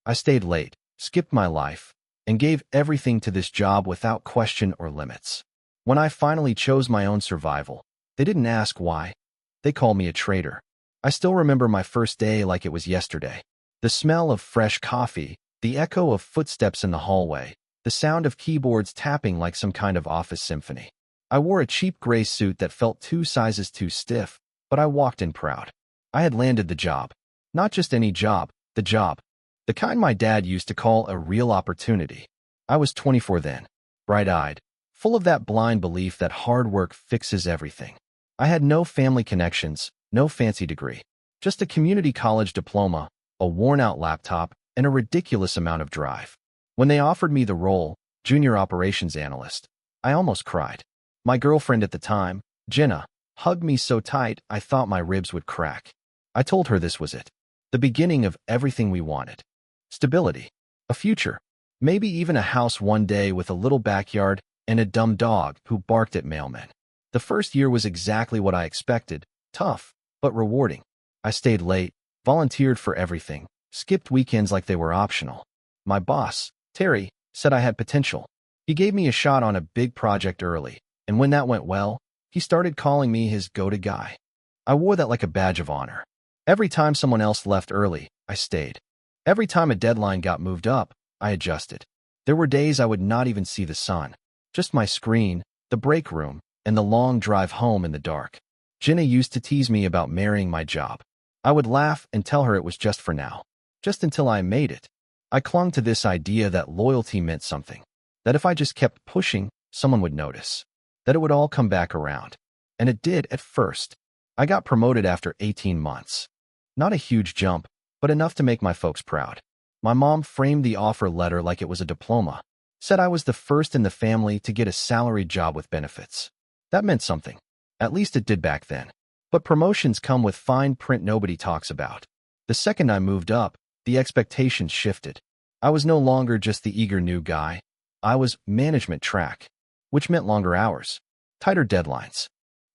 I stayed late, skipped my life, and gave everything to this job without question or limits. When I finally chose my own survival, they didn't ask why. They called me a traitor. I still remember my first day like it was yesterday. The smell of fresh coffee, the echo of footsteps in the hallway, the sound of keyboards tapping like some kind of office symphony. I wore a cheap gray suit that felt 2 sizes too stiff, but I walked in proud. I had landed the job. Not just any job, the job. The kind my dad used to call a real opportunity. I was 24 then, bright-eyed, full of that blind belief that hard work fixes everything. I had no family connections, no fancy degree, just a community college diploma, a worn-out laptop, and a ridiculous amount of drive. When they offered me the role, junior operations analyst, I almost cried. My girlfriend at the time, Jenna, hugged me so tight I thought my ribs would crack. I told her this was it. The beginning of everything we wanted. Stability. A future. Maybe even a house one day with a little backyard and a dumb dog who barked at mailmen. The first year was exactly what I expected. Tough, but rewarding. I stayed late, volunteered for everything, skipped weekends like they were optional. My boss, Terry, said I had potential. He gave me a shot on a big project early, and when that went well, he started calling me his go-to guy. I wore that like a badge of honor. Every time someone else left early, I stayed. Every time a deadline got moved up, I adjusted. There were days I would not even see the sun. Just my screen, the break room, and the long drive home in the dark. Jenna used to tease me about marrying my job. I would laugh and tell her it was just for now. Just until I made it. I clung to this idea that loyalty meant something. That if I just kept pushing, someone would notice. That it would all come back around. And it did at first. I got promoted after 18 months. Not a huge jump, but enough to make my folks proud. My mom framed the offer letter like it was a diploma. Said I was the first in the family to get a salaried job with benefits. That meant something. At least it did back then. But promotions come with fine print nobody talks about. The second I moved up, the expectations shifted. I was no longer just the eager new guy. I was management track, which meant longer hours, tighter deadlines,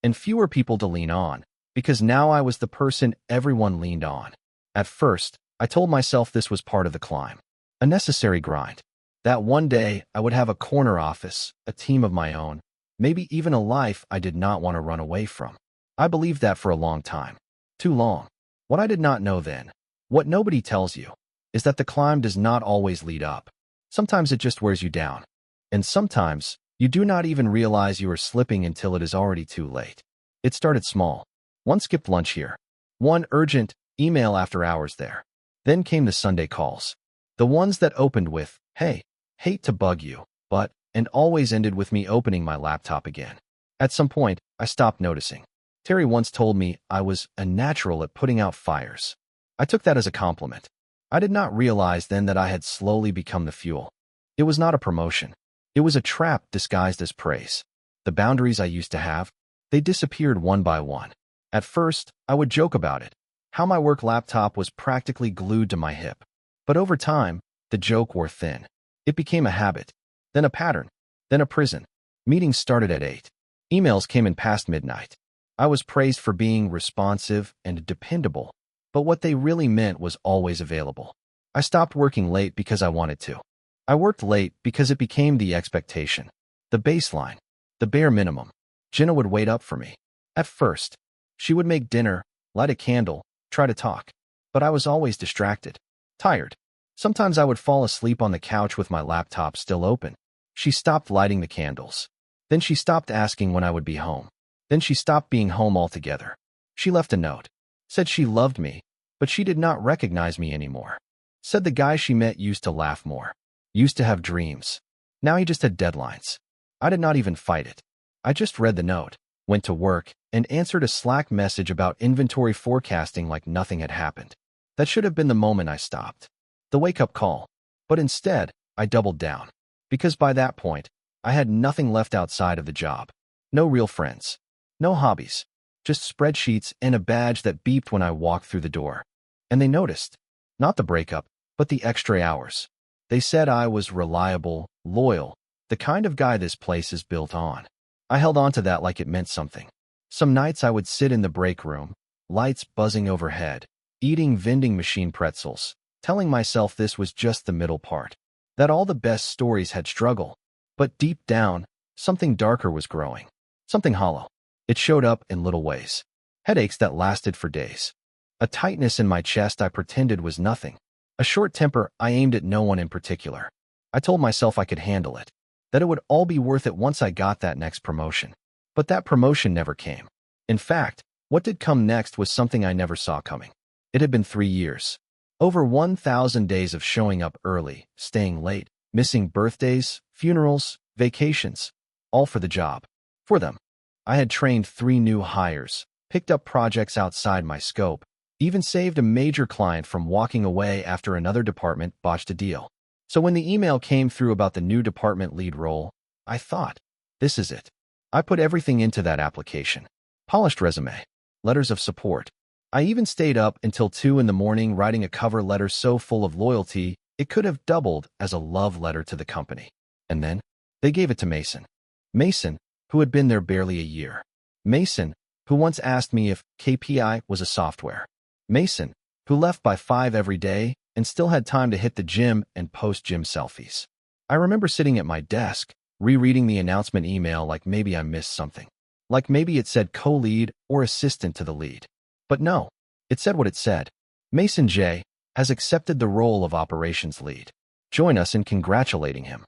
and fewer people to lean on, because now I was the person everyone leaned on. At first, I told myself this was part of the climb, a necessary grind. That one day I would have a corner office, a team of my own, maybe even a life I did not want to run away from. I believed that for a long time. Too long. What I did not know then, what nobody tells you, is that the climb does not always lead up. Sometimes it just wears you down. And sometimes, you do not even realize you are slipping until it is already too late. It started small. One skipped lunch here. One urgent email after hours there. Then came the Sunday calls. The ones that opened with, "Hey, hate to bug you, but," and always ended with me opening my laptop again. At some point, I stopped noticing. Terry once told me I was a natural at putting out fires. I took that as a compliment. I did not realize then that I had slowly become the fuel. It was not a promotion. It was a trap disguised as praise. The boundaries I used to have, they disappeared one by one. At first, I would joke about it, how my work laptop was practically glued to my hip. But over time, the joke wore thin. It became a habit, then a pattern, then a prison. Meetings started at 8. Emails came in past midnight. I was praised for being responsive and dependable, but what they really meant was always available. I stopped working late because I wanted to. I worked late because it became the expectation, the baseline, the bare minimum. Jenna would wait up for me. At first, she would make dinner, light a candle, try to talk. But I was always distracted, tired. Sometimes I would fall asleep on the couch with my laptop still open. She stopped lighting the candles. Then she stopped asking when I would be home. Then she stopped being home altogether. She left a note. Said she loved me, but she did not recognize me anymore. Said the guy she met used to laugh more. Used to have dreams. Now he just had deadlines. I did not even fight it. I just read the note, went to work, and answered a Slack message about inventory forecasting like nothing had happened. That should have been the moment I stopped. The wake-up call. But instead, I doubled down. Because by that point, I had nothing left outside of the job. No real friends. No hobbies. Just spreadsheets and a badge that beeped when I walked through the door. And they noticed. Not the breakup, but the extra hours. They said I was reliable, loyal, the kind of guy this place is built on. I held on to that like it meant something. Some nights I would sit in the break room, lights buzzing overhead, eating vending machine pretzels, telling myself this was just the middle part, that all the best stories had struggle. But deep down, something darker was growing, something hollow. It showed up in little ways. Headaches that lasted for days. A tightness in my chest I pretended was nothing. A short temper I aimed at no one in particular. I told myself I could handle it, that it would all be worth it once I got that next promotion. But that promotion never came. In fact, what did come next was something I never saw coming. It had been 3 years. Over 1,000 days of showing up early, staying late, missing birthdays, funerals, vacations, all for the job. For them. I had trained 3 new hires, picked up projects outside my scope, even saved a major client from walking away after another department botched a deal. So when the email came through about the new department lead role, I thought, this is it. I put everything into that application. Polished resume, letters of support. I even stayed up until 2 in the morning writing a cover letter so full of loyalty, it could have doubled as a love letter to the company. And then, they gave it to Mason. Mason, who had been there barely a year. Mason, who once asked me if KPI was a software. Mason, who left by 5 every day and still had time to hit the gym and post gym selfies. I remember sitting at my desk, rereading the announcement email like maybe I missed something. Like maybe it said co-lead or assistant to the lead. But no, it said what it said. Mason J. has accepted the role of operations lead. Join us in congratulating him.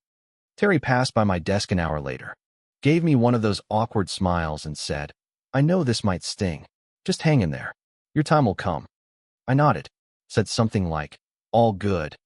Terry passed by my desk an hour later, gave me one of those awkward smiles and said, I know this might sting. Just hang in there. Your time will come. I nodded, said something like, all good,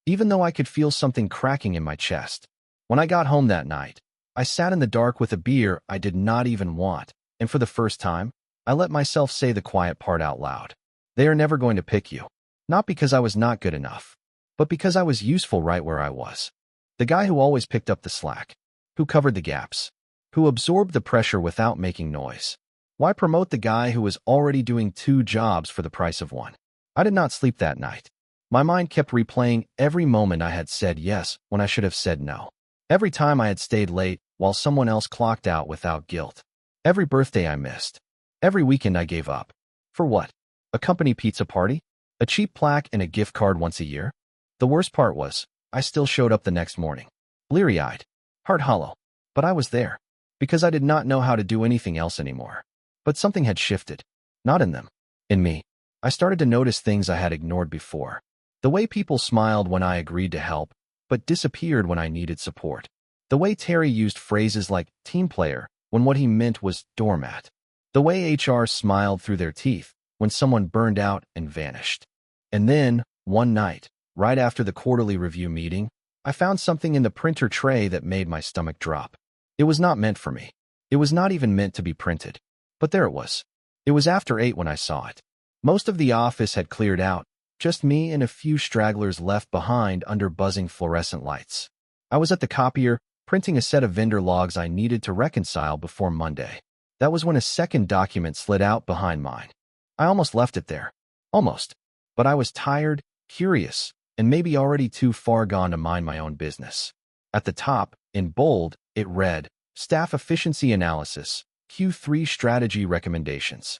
even though I could feel something cracking in my chest. When I got home that night, I sat in the dark with a beer I did not even want, and for the first time, I let myself say the quiet part out loud. They are never going to pick you. Not because I was not good enough, but because I was useful right where I was. The guy who always picked up the slack, who covered the gaps, who absorbed the pressure without making noise. Why promote the guy who was already doing 2 jobs for the price of 1? I did not sleep that night. My mind kept replaying every moment I had said yes when I should have said no. Every time I had stayed late while someone else clocked out without guilt. Every birthday I missed. Every weekend I gave up. For what? A company pizza party? A cheap plaque and a gift card once a year? The worst part was, I still showed up the next morning. Bleary-eyed. Heart hollow. But I was there. Because I did not know how to do anything else anymore. But something had shifted. Not in them. In me. I started to notice things I had ignored before. The way people smiled when I agreed to help, but disappeared when I needed support. The way Terry used phrases like team player when what he meant was doormat. The way HR smiled through their teeth when someone burned out and vanished. And then, one night, right after the quarterly review meeting, I found something in the printer tray that made my stomach drop. It was not meant for me. It was not even meant to be printed. But there it was. It was after 8 when I saw it. Most of the office had cleared out, just me and a few stragglers left behind under buzzing fluorescent lights. I was at the copier, printing a set of vendor logs I needed to reconcile before Monday. That was when a second document slid out behind mine. I almost left it there. Almost. But I was tired, curious, and maybe already too far gone to mind my own business. At the top, in bold, it read, Staff Efficiency Analysis, Q3 Strategy Recommendations.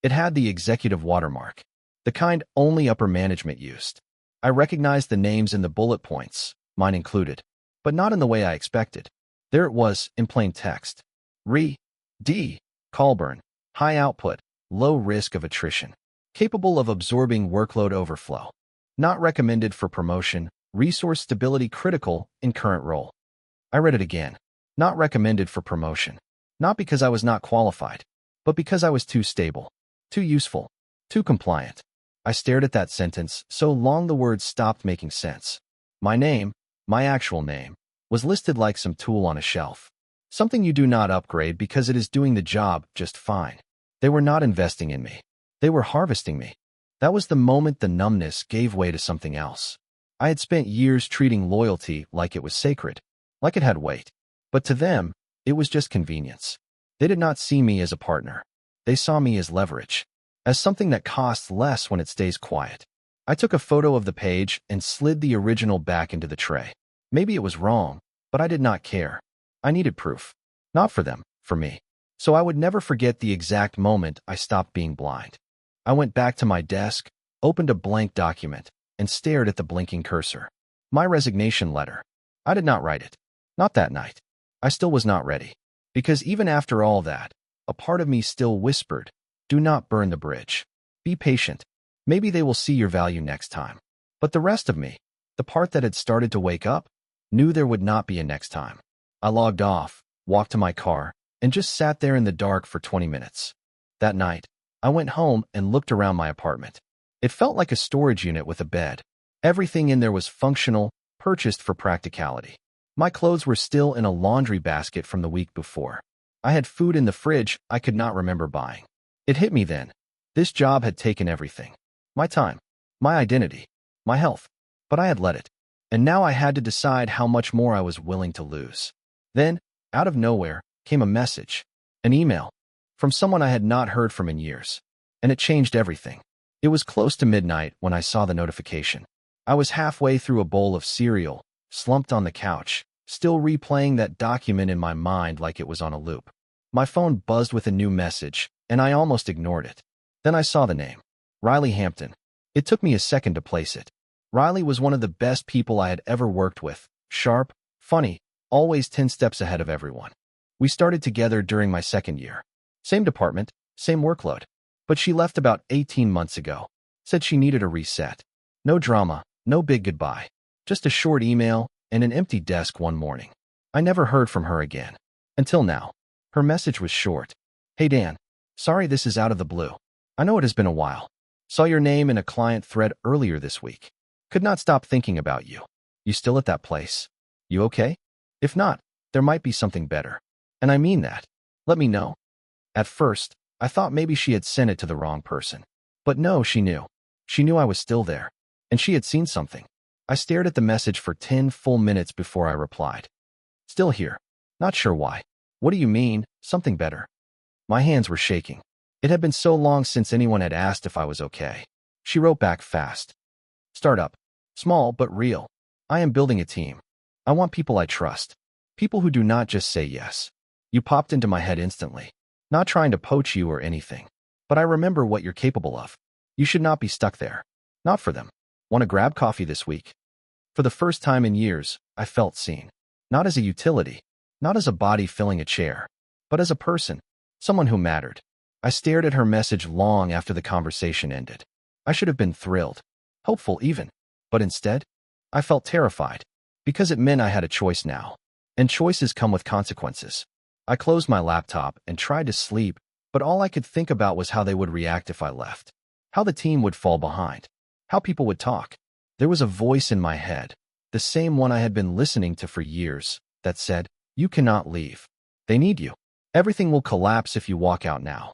It had the executive watermark, the kind only upper management used. I recognized the names in the bullet points, mine included, but not in the way I expected. There it was, in plain text. D. Colburn, high output, low risk of attrition, capable of absorbing workload overflow. Not recommended for promotion, resource stability critical in current role. I read it again. Not recommended for promotion. Not because I was not qualified, but because I was too stable, too useful, too compliant. I stared at that sentence so long the words stopped making sense. My name, my actual name, was listed like some tool on a shelf. Something you do not upgrade because it is doing the job just fine. They were not investing in me. They were harvesting me. That was the moment the numbness gave way to something else. I had spent years treating loyalty like it was sacred, like it had weight. But to them, it was just convenience. They did not see me as a partner. They saw me as leverage, as something that costs less when it stays quiet. I took a photo of the page and slid the original back into the tray. Maybe it was wrong, but I did not care. I needed proof. Not for them, for me. So I would never forget the exact moment I stopped being blind. I went back to my desk, opened a blank document, and stared at the blinking cursor. My resignation letter. I did not write it. Not that night. I still was not ready. Because even after all that, a part of me still whispered, do not burn the bridge. Be patient. Maybe they will see your value next time. But the rest of me, the part that had started to wake up, knew there would not be a next time. I logged off, walked to my car, and just sat there in the dark for 20 minutes. That night, I went home and looked around my apartment. It felt like a storage unit with a bed. Everything in there was functional, purchased for practicality. My clothes were still in a laundry basket from the week before. I had food in the fridge I could not remember buying. It hit me then. This job had taken everything. My time, my identity, my health. But I had let it. And now I had to decide how much more I was willing to lose. Then, out of nowhere, came a message. An email. From someone I had not heard from in years. And it changed everything. It was close to midnight when I saw the notification. I was halfway through a bowl of cereal, slumped on the couch, still replaying that document in my mind like it was on a loop. My phone buzzed with a new message, and I almost ignored it. Then I saw the name. Riley Hampton. It took me a second to place it. Riley was one of the best people I had ever worked with. Sharp, funny, always 10 steps ahead of everyone. We started together during my second year. Same department, same workload. But she left about 18 months ago. Said she needed a reset. No drama, no big goodbye. Just a short email and an empty desk one morning. I never heard from her again. Until now. Her message was short. Hey Dan, sorry this is out of the blue. I know it has been a while. Saw your name in a client thread earlier this week. Could not stop thinking about you. You still at that place? You okay? If not, there might be something better. And I mean that. Let me know. At first, I thought maybe she had sent it to the wrong person. But no, she knew. She knew I was still there. And she had seen something. I stared at the message for 10 full minutes before I replied. Still here. Not sure why. What do you mean, something better? My hands were shaking. It had been so long since anyone had asked if I was okay. She wrote back fast. Startup. Small but real. I am building a team. I want people I trust. People who do not just say yes. You popped into my head instantly. Not trying to poach you or anything. But I remember what you're capable of. You should not be stuck there. Not for them. Want to grab coffee this week? For the first time in years, I felt seen. Not as a utility. Not as a body filling a chair. But as a person. Someone who mattered. I stared at her message long after the conversation ended. I should have been thrilled. Hopeful even. But instead, I felt terrified. Because it meant I had a choice now. And choices come with consequences. I closed my laptop and tried to sleep, but all I could think about was how they would react if I left. How the team would fall behind. How people would talk. There was a voice in my head, the same one I had been listening to for years, that said, you cannot leave. They need you. Everything will collapse if you walk out now.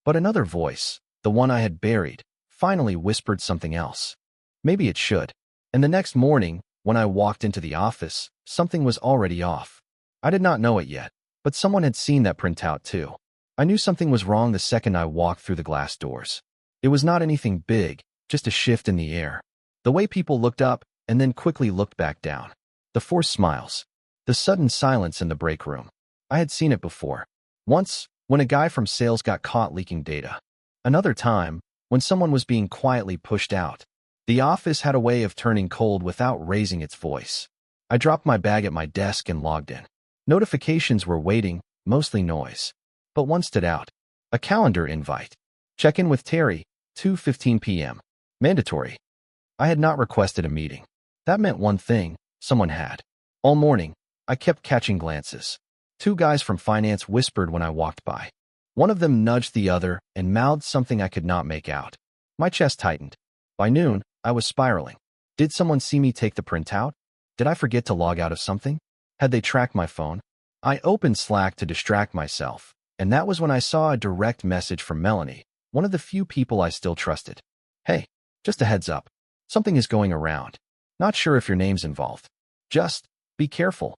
But another voice, the one I had buried, finally whispered something else. Maybe it should. And the next morning, when I walked into the office, something was already off. I did not know it yet, but someone had seen that printout too. I knew something was wrong the second I walked through the glass doors. It was not anything big, just a shift in the air. The way people looked up and then quickly looked back down. The forced smiles. The sudden silence in the break room. I had seen it before. Once, when a guy from sales got caught leaking data. Another time, when someone was being quietly pushed out. The office had a way of turning cold without raising its voice. I dropped my bag at my desk and logged in. Notifications were waiting, mostly noise. But one stood out. A calendar invite. Check in with Terry, 2:15 p.m. Mandatory. I had not requested a meeting. That meant one thing, someone had. All morning, I kept catching glances. Two guys from finance whispered when I walked by. One of them nudged the other and mouthed something I could not make out. My chest tightened. By noon, I was spiraling. Did someone see me take the printout? Did I forget to log out of something? Had they tracked my phone? I opened Slack to distract myself, and that was when I saw a direct message from Melanie, one of the few people I still trusted. Hey, just a heads up. Something is going around. Not sure if your name's involved. Just be careful.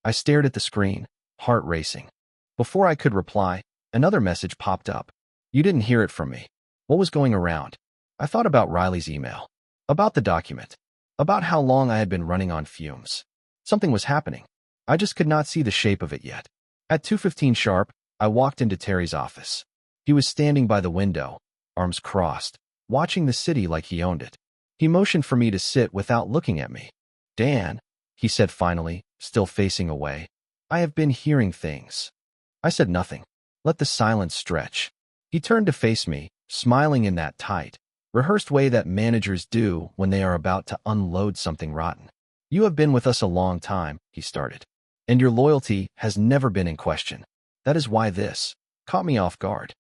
I stared at the screen, heart racing. Before I could reply, another message popped up. You didn't hear it from me. What was going around? I thought about Riley's email. About the document. About how long I had been running on fumes. Something was happening. I just could not see the shape of it yet. At 2:15 sharp, I walked into Terry's office. He was standing by the window, arms crossed, watching the city like he owned it. He motioned for me to sit without looking at me. Dan, he said finally, still facing away. I have been hearing things. I said nothing. Let the silence stretch. He turned to face me, smiling in that tight, rehearsed way that managers do when they are about to unload something rotten. You have been with us a long time, he started, and your loyalty has never been in question. That is why this caught me off guard.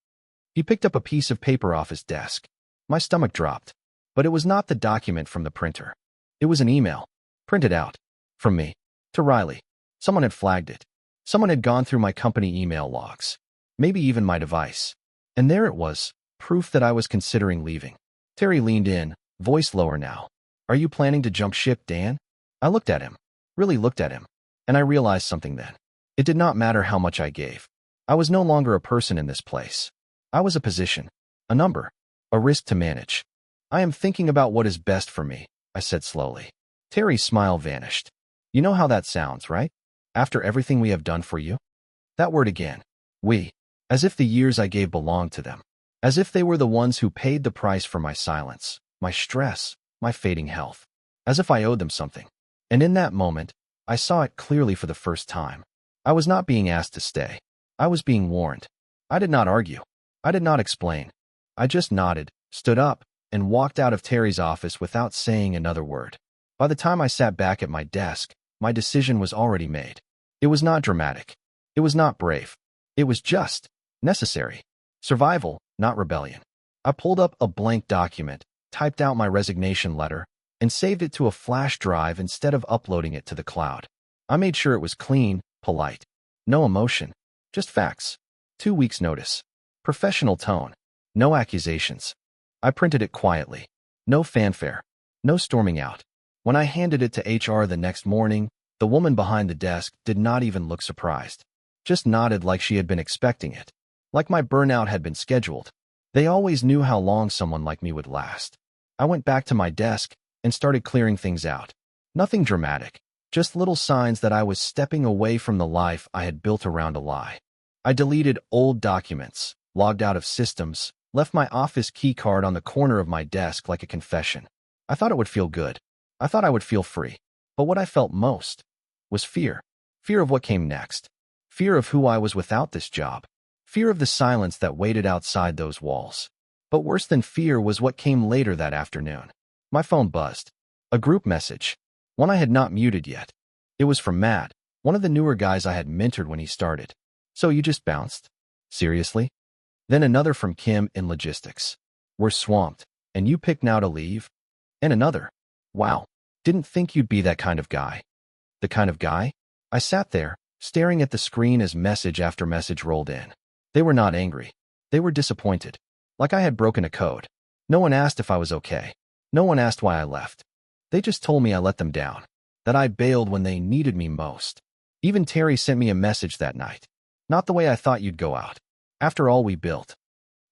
He picked up a piece of paper off his desk. My stomach dropped, but it was not the document from the printer. It was an email, printed out, from me, to Riley. Someone had flagged it. Someone had gone through my company email logs, maybe even my device. And there it was, proof that I was considering leaving. Terry leaned in, voice lower now. Are you planning to jump ship, Dan? I looked at him, really looked at him, and I realized something then. It did not matter how much I gave. I was no longer a person in this place. I was a position, a number, a risk to manage. I am thinking about what is best for me, I said slowly. Terry's smile vanished. You know how that sounds, right? After everything we have done for you? That word again. We. As if the years I gave belonged to them. As if they were the ones who paid the price for my silence, my stress, my fading health. As if I owed them something. And in that moment, I saw it clearly for the first time. I was not being asked to stay. I was being warned. I did not argue. I did not explain. I just nodded, stood up, and walked out of Terry's office without saying another word. By the time I sat back at my desk, my decision was already made. It was not dramatic. It was not brave. It was just necessary. Survival, not rebellion. I pulled up a blank document, typed out my resignation letter, and saved it to a flash drive instead of uploading it to the cloud. I made sure it was clean, polite. No emotion. Just facts. 2 weeks' notice. Professional tone. No accusations. I printed it quietly. No fanfare. No storming out. When I handed it to HR the next morning, the woman behind the desk did not even look surprised. Just nodded like she had been expecting it. Like my burnout had been scheduled. They always knew how long someone like me would last. I went back to my desk and started clearing things out. Nothing dramatic. Just little signs that I was stepping away from the life I had built around a lie. I deleted old documents, logged out of systems, left my office key card on the corner of my desk like a confession. I thought it would feel good. I thought I would feel free. But what I felt most was fear. Fear of what came next. Fear of who I was without this job. Fear of the silence that waited outside those walls. But worse than fear was what came later that afternoon. My phone buzzed. A group message. One I had not muted yet. It was from Matt, one of the newer guys I had mentored when he started. So you just bounced? Seriously? Then another from Kim in logistics. We're swamped, and you picked now to leave? And another. Wow. Didn't think you'd be that kind of guy. The kind of guy? I sat there, staring at the screen as message after message rolled in. They were not angry. They were disappointed. Like I had broken a code. No one asked if I was okay. No one asked why I left. They just told me I let them down. That I bailed when they needed me most. Even Terry sent me a message that night. Not the way I thought you'd go out. After all we built.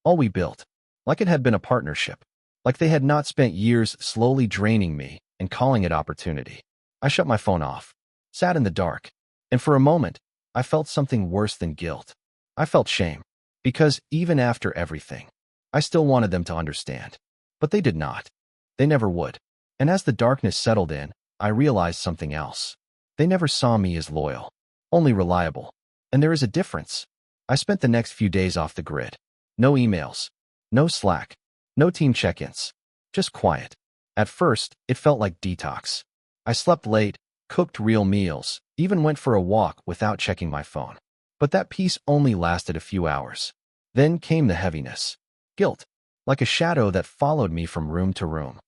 All we built. Like it had been a partnership. Like they had not spent years slowly draining me and calling it opportunity. I shut my phone off. Sat in the dark. And for a moment, I felt something worse than guilt. I felt shame. Because even after everything, I still wanted them to understand. But they did not. They never would. And as the darkness settled in, I realized something else. They never saw me as loyal. Only reliable. And there is a difference. I spent the next few days off the grid. No emails. No Slack. No team check-ins. Just quiet. At first, it felt like detox. I slept late, cooked real meals, even went for a walk without checking my phone. But that peace only lasted a few hours. Then came the heaviness. Guilt. Like a shadow that followed me from room to room.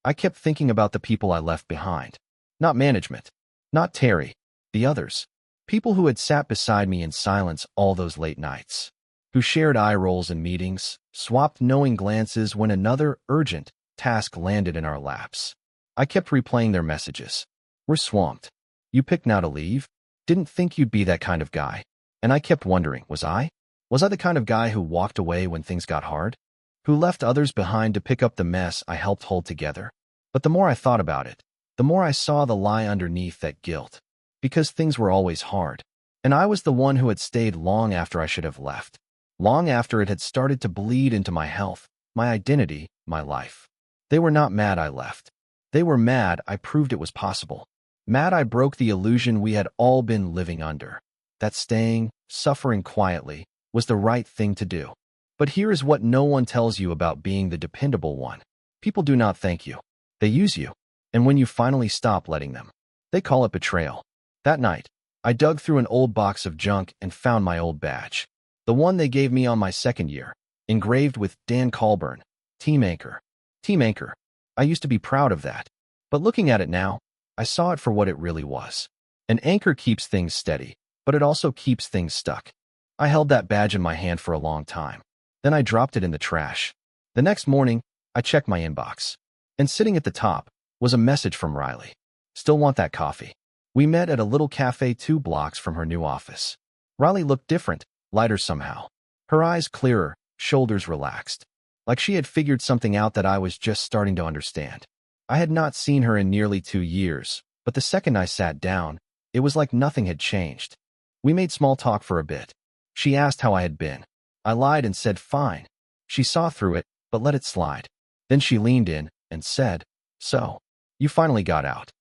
I kept thinking about the people I left behind. Not management. Not Terry. The others. People who had sat beside me in silence all those late nights. Who shared eye rolls in meetings, swapped knowing glances when another urgent task landed in our laps. I kept replaying their messages. We're swamped. You picked now to leave? Didn't think you'd be that kind of guy. And I kept wondering, was I? Was I the kind of guy who walked away when things got hard? Who left others behind to pick up the mess I helped hold together? But the more I thought about it, the more I saw the lie underneath that guilt. Because things were always hard. And I was the one who had stayed long after I should have left. Long after it had started to bleed into my health, my identity, my life. They were not mad I left. They were mad I proved it was possible. Mad I broke the illusion we had all been living under. That staying, suffering quietly, was the right thing to do. But here is what no one tells you about being the dependable one. People do not thank you. They use you. And when you finally stop letting them, they call it betrayal. That night, I dug through an old box of junk and found my old badge. The one they gave me on my second year, engraved with Dan Colburn, Team Anchor. Team Anchor. I used to be proud of that. But looking at it now, I saw it for what it really was. An anchor keeps things steady, but it also keeps things stuck. I held that badge in my hand for a long time. Then I dropped it in the trash. The next morning, I checked my inbox. And sitting at the top was a message from Riley. Still want that coffee? We met at a little cafe 2 blocks from her new office. Riley looked different, lighter somehow. Her eyes clearer, shoulders relaxed. Like she had figured something out that I was just starting to understand. I had not seen her in nearly 2 years, but the second I sat down, it was like nothing had changed. We made small talk for a bit. She asked how I had been. I lied and said fine. She saw through it, but let it slide. Then she leaned in and said, "So, you finally got out."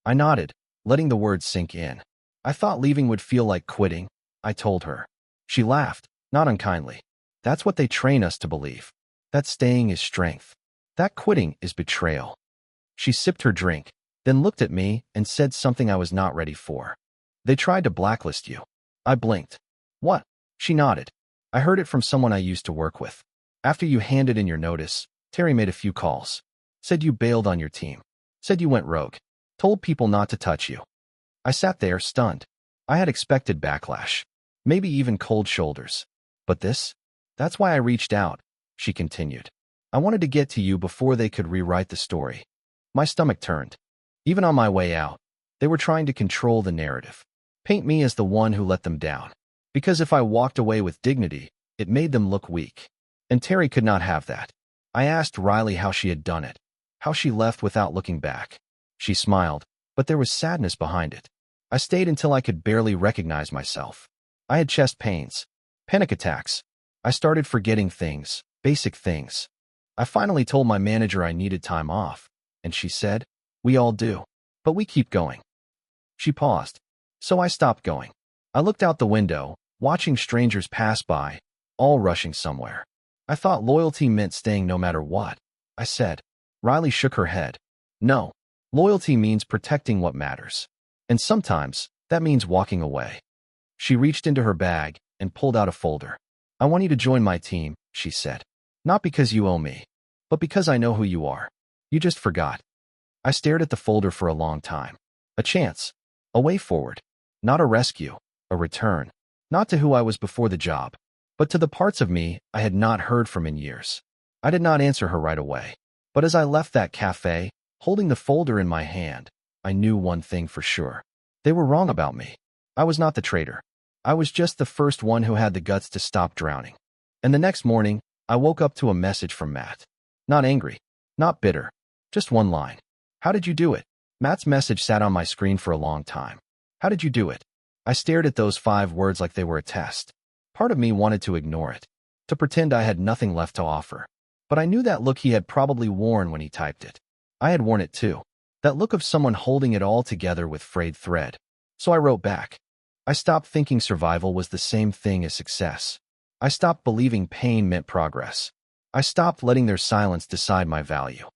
I nodded, letting the words sink in. I thought leaving would feel like quitting, I told her. She laughed, not unkindly. That's what they train us to believe. That staying is strength. That quitting is betrayal. She sipped her drink, then looked at me and said something I was not ready for. They tried to blacklist you. I blinked. What? She nodded. I heard it from someone I used to work with. After you handed in your notice, Terry made a few calls. Said you bailed on your team. Said you went rogue. Told people not to touch you. I sat there, stunned. I had expected backlash. Maybe even cold shoulders. But this? That's why I reached out, she continued. I wanted to get to you before they could rewrite the story. My stomach turned. Even on my way out, they were trying to control the narrative. Paint me as the one who let them down. Because if I walked away with dignity, it made them look weak. And Terry could not have that. I asked Riley how she had done it. How she left without looking back. She smiled, but there was sadness behind it. I stayed until I could barely recognize myself. I had chest pains. Panic attacks. I started forgetting things, basic things. I finally told my manager I needed time off, and she said, "We all do. But we keep going." She paused. So I stopped going. I looked out the window, watching strangers pass by, all rushing somewhere. I thought loyalty meant staying no matter what. I said. Riley shook her head. No. Loyalty means protecting what matters. And sometimes, that means walking away. She reached into her bag and pulled out a folder. I want you to join my team, she said. Not because you owe me, but because I know who you are. You just forgot. I stared at the folder for a long time. A chance. A way forward. Not a rescue. A return. Not to who I was before the job, but to the parts of me I had not heard from in years. I did not answer her right away. But as I left that cafe, holding the folder in my hand, I knew one thing for sure. They were wrong about me. I was not the traitor. I was just the first one who had the guts to stop drowning. And the next morning, I woke up to a message from Matt. Not angry. Not bitter. Just one line. How did you do it? Matt's message sat on my screen for a long time. How did you do it? I stared at those 5 words like they were a test. Part of me wanted to ignore it, to pretend I had nothing left to offer. But I knew that look he had probably worn when he typed it. I had worn it too. That look of someone holding it all together with frayed thread. So I wrote back. I stopped thinking survival was the same thing as success. I stopped believing pain meant progress. I stopped letting their silence decide my value.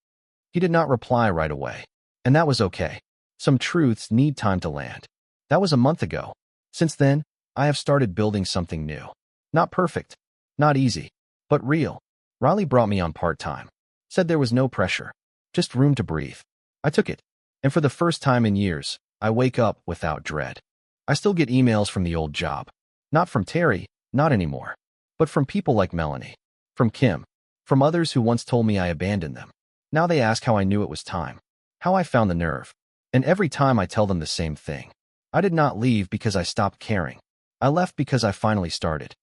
He did not reply right away. And that was okay. Some truths need time to land. That was a month ago. Since then, I have started building something new. Not perfect. Not easy. But real. Riley brought me on part-time. Said there was no pressure. Just room to breathe. I took it. And for the first time in years, I wake up without dread. I still get emails from the old job. Not from Terry, not anymore. But from people like Melanie. From Kim. From others who once told me I abandoned them. Now they ask how I knew it was time. How I found the nerve. And every time I tell them the same thing. I did not leave because I stopped caring. I left because I finally started.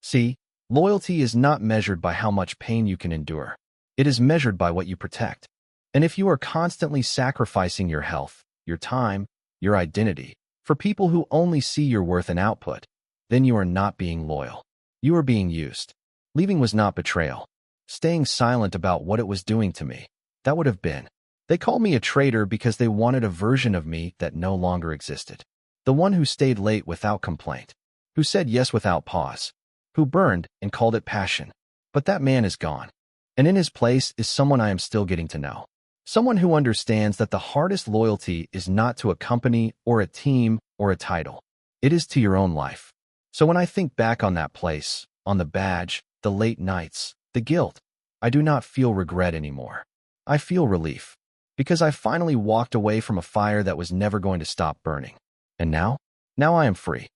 See, loyalty is not measured by how much pain you can endure. It is measured by what you protect. And if you are constantly sacrificing your health, your time, your identity, for people who only see your worth and output, then you are not being loyal. You are being used. Leaving was not betrayal. Staying silent about what it was doing to me That would have been. They called me a traitor because they wanted a version of me that no longer existed. The one who stayed late without complaint, who said yes without pause, who burned and called it passion. But that man is gone. And in his place is someone I am still getting to know. Someone who understands that the hardest loyalty is not to a company or a team or a title. It is to your own life. So when I think back on that place, on the badge, the late nights, the guilt, I do not feel regret anymore. I feel relief. Because I finally walked away from a fire that was never going to stop burning. And now? Now I am free.